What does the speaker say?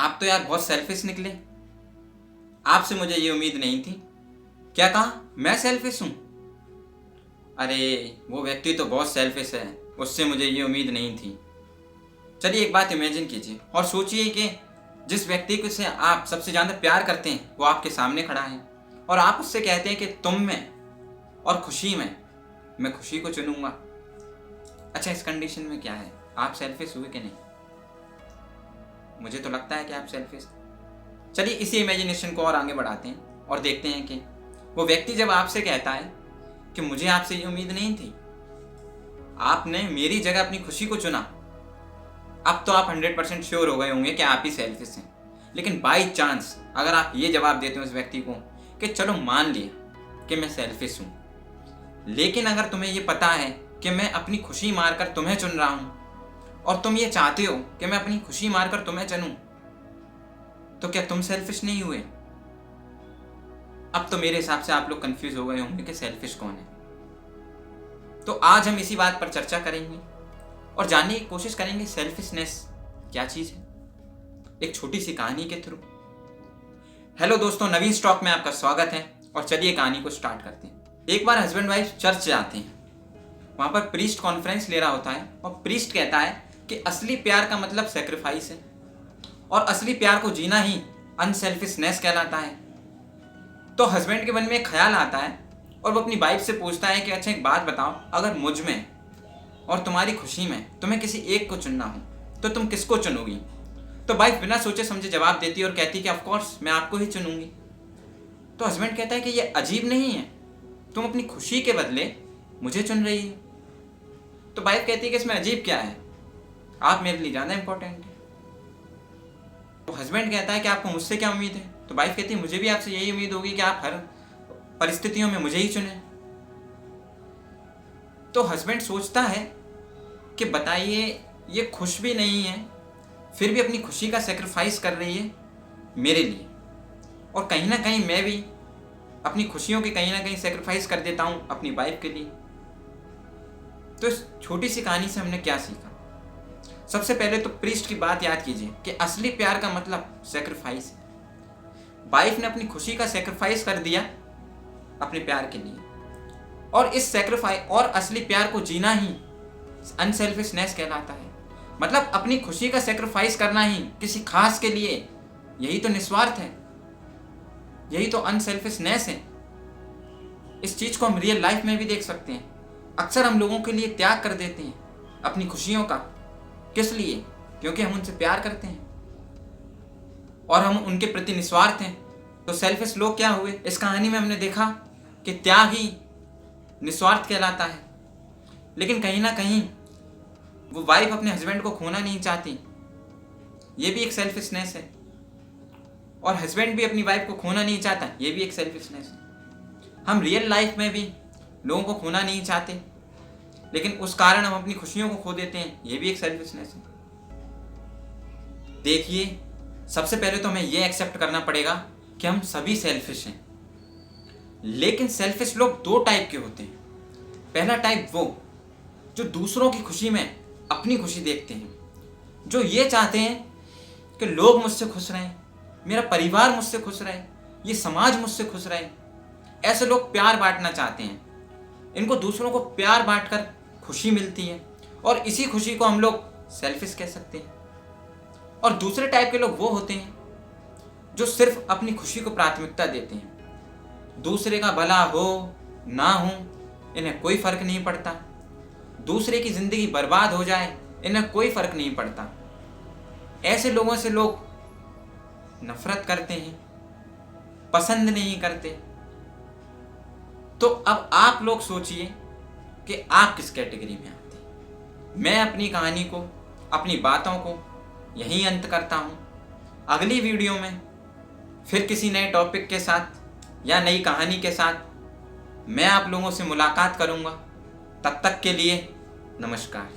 आप तो यार बहुत सेल्फिश निकले। आपसे मुझे ये उम्मीद नहीं थी। क्या कहा? मैं सेल्फिश हूं? अरे वो व्यक्ति तो बहुत सेल्फिश है, उससे मुझे ये उम्मीद नहीं थी। चलिए एक बात इमेजिन कीजिए और सोचिए कि जिस व्यक्ति को से आप सबसे ज़्यादा प्यार करते हैं वो आपके सामने खड़ा है और आप उससे कहते हैं कि तुम में और खुशी में मैं खुशी को चुनूंगा। अच्छा, इस कंडीशन में क्या है, आप सेल्फिश हुए कि नहीं? मुझे तो लगता है कि आप सेल्फिश। चलिए इसी इमेजिनेशन को और आगे बढ़ाते हैं और देखते हैं कि वो व्यक्ति जब आपसे कहता है कि मुझे आपसे ये उम्मीद नहीं थी, आपने मेरी जगह अपनी खुशी को चुना। अब तो आप 100% श्योर हो गए होंगे कि आप ही सेल्फिश हैं। लेकिन बाई चांस अगर आप ये जवाब देते हो उस व्यक्ति को कि चलो मान लिया कि मैं सेल्फिश हूं, लेकिन अगर तुम्हें ये पता है कि मैं अपनी खुशी मारकर तुम्हें चुन रहा हूं और तुम ये चाहते हो कि मैं अपनी खुशी मारकर तुम्हें चुनूं, तो क्या तुम सेल्फिश नहीं हुए? अब तो मेरे हिसाब से आप लोग कंफ्यूज हो गए होंगे कि सेल्फिश कौन है। तो आज हम इसी बात पर चर्चा करेंगे और जानने की कोशिश करेंगे सेल्फिशनेस क्या चीज है, एक छोटी सी कहानी के थ्रू। हेलो दोस्तों, नवीन स्टॉक में आपका स्वागत है और चलिए कहानी को स्टार्ट करते हैं। एक बार हस्बैंड वाइफ चर्च जाते हैं। वहां पर प्रीस्ट कॉन्फ्रेंस ले रहा होता है और प्रीस्ट कहता है कि असली प्यार का मतलब सेक्रीफाइस है और असली प्यार को जीना ही अनसेल्फिशनेस कहलाता है। तो हस्बैंड के मन में एक ख्याल आता है और वो अपनी वाइफ से पूछता है कि अच्छा एक बात बताओ, अगर मुझ में और तुम्हारी खुशी में तुम्हें किसी एक को चुनना हो तो तुम किसको चुनोगी? तो वाइफ बिना सोचे समझे जवाब देती है और कहती है कि ऑफ कोर्स मैं आपको ही चुनूंगी। तो हस्बैंड कहता है कि ये अजीब नहीं है, तुम अपनी खुशी के बदले मुझे चुन रही हो। तो वाइफ कहती है कि इसमें अजीब क्या है, आप मेरे लिए ज्यादा इंपॉर्टेंट है। तो हस्बैंड कहता है कि आपको मुझसे क्या उम्मीद है? तो वाइफ कहती है मुझे भी आपसे यही उम्मीद होगी कि आप हर परिस्थितियों में मुझे ही चुने। तो हस्बैंड सोचता है कि बताइए, ये खुश भी नहीं है फिर भी अपनी खुशी का सेक्रीफाइस कर रही है मेरे लिए, और कहीं ना कहीं मैं भी अपनी खुशियों के कहीं ना कहीं सेक्रीफाइस कर देता हूं अपनी वाइफ के लिए। तो इस छोटी सी कहानी से हमने क्या सीखा? सबसे पहले तो प्रीस्ट की बात याद कीजिए कि असली प्यार का मतलब सेक्रीफाइस है। वाइफ ने अपनी खुशी का सेक्रीफाइस कर दिया अपने प्यार के लिए, और इस सेक्रीफाइस और असली प्यार को जीना ही अनसेल्फिशनेस कहलाता है। मतलब अपनी खुशी का सेक्रीफाइस करना ही किसी खास के लिए, यही तो निस्वार्थ है, यही तो अनसेल्फिशनेस है। इस चीज को हम रियल लाइफ में भी देख सकते हैं। अक्सर हम लोगों के लिए त्याग कर देते हैं अपनी खुशियों का। किस लिए? क्योंकि हम उनसे प्यार करते हैं और हम उनके प्रति निस्वार्थ हैं। तो सेल्फिश लोग क्या हुए? इस कहानी में हमने देखा कि त्याग ही निस्वार्थ कहलाता है। लेकिन कहीं ना कहीं वो वाइफ अपने हस्बैंड को खोना नहीं चाहती, ये भी एक सेल्फिशनेस है। और हस्बैंड भी अपनी वाइफ को खोना नहीं चाहता, ये भी एक सेल्फिशनेस है। हम रियल लाइफ में भी लोगों को खोना नहीं चाहते, लेकिन उस कारण हम अपनी खुशियों को खो देते हैं, ये भी एक सेल्फिशनेस है। देखिए, सबसे पहले तो हमें ये एक्सेप्ट करना पड़ेगा कि हम सभी सेल्फिश हैं। लेकिन सेल्फिश लोग दो टाइप के होते हैं। पहला टाइप वो जो दूसरों की खुशी में अपनी खुशी देखते हैं, जो ये चाहते हैं कि लोग मुझसे खुश रहें, मेरा परिवार मुझसे खुश रहे, ये समाज मुझसे खुश रहे। ऐसे लोग प्यार बांटना चाहते हैं। इनको दूसरों को प्यार बांटकर खुशी मिलती है और इसी खुशी को हम लोग सेल्फिश कह सकते हैं। और दूसरे टाइप के लोग वो होते हैं जो सिर्फ अपनी खुशी को प्राथमिकता देते हैं। दूसरे का भला हो ना हो इन्हें कोई फर्क नहीं पड़ता, दूसरे की जिंदगी बर्बाद हो जाए इन्हें कोई फर्क नहीं पड़ता। ऐसे लोगों से लोग नफरत करते हैं, पसंद नहीं करते। तो अब आप लोग सोचिए कि आप किस कैटेगरी में आते हैं। मैं अपनी कहानी को, अपनी बातों को यहीं अंत करता हूं। अगली वीडियो में फिर किसी नए टॉपिक के साथ या नई कहानी के साथ मैं आप लोगों से मुलाकात करूंगा। तब तक के लिए नमस्कार।